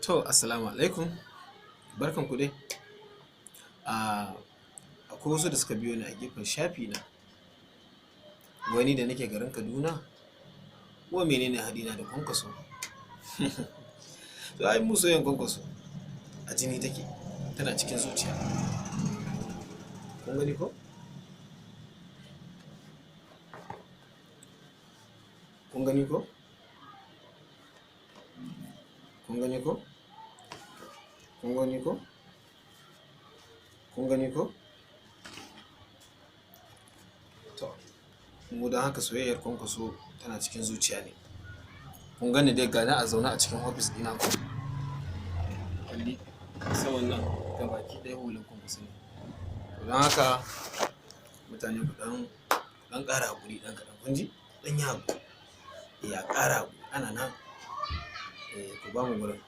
To, assalamu alaikum. Barkan ku dai. Akwai wasu da suka biyo ni a gefen shafi na. Wani da nake garin Kaduna, wa menene hadina da kwankwaso? To ai mu soyayyan kwankwaso a jini take, tana cikin zuciya. Kun gani ko? Kun gani ko? Kun gani ko? Kun gani ko? Kun gani ko? To, mu don haka soyayyar kwankwaso tana cikin zuciya ne. Kun gani dai gani a zaune a cikin ofis ɗina ko? Kalli saman nan gabaki ɗaya hulan kwankwaso ne. Don haka mutane ku ɗan ƙara haƙuri ɗan kaɗan. Kun ji? Ɗan yi haƙuri. Ya ƙara haƙuri ana nan. Ku ba mu wurin.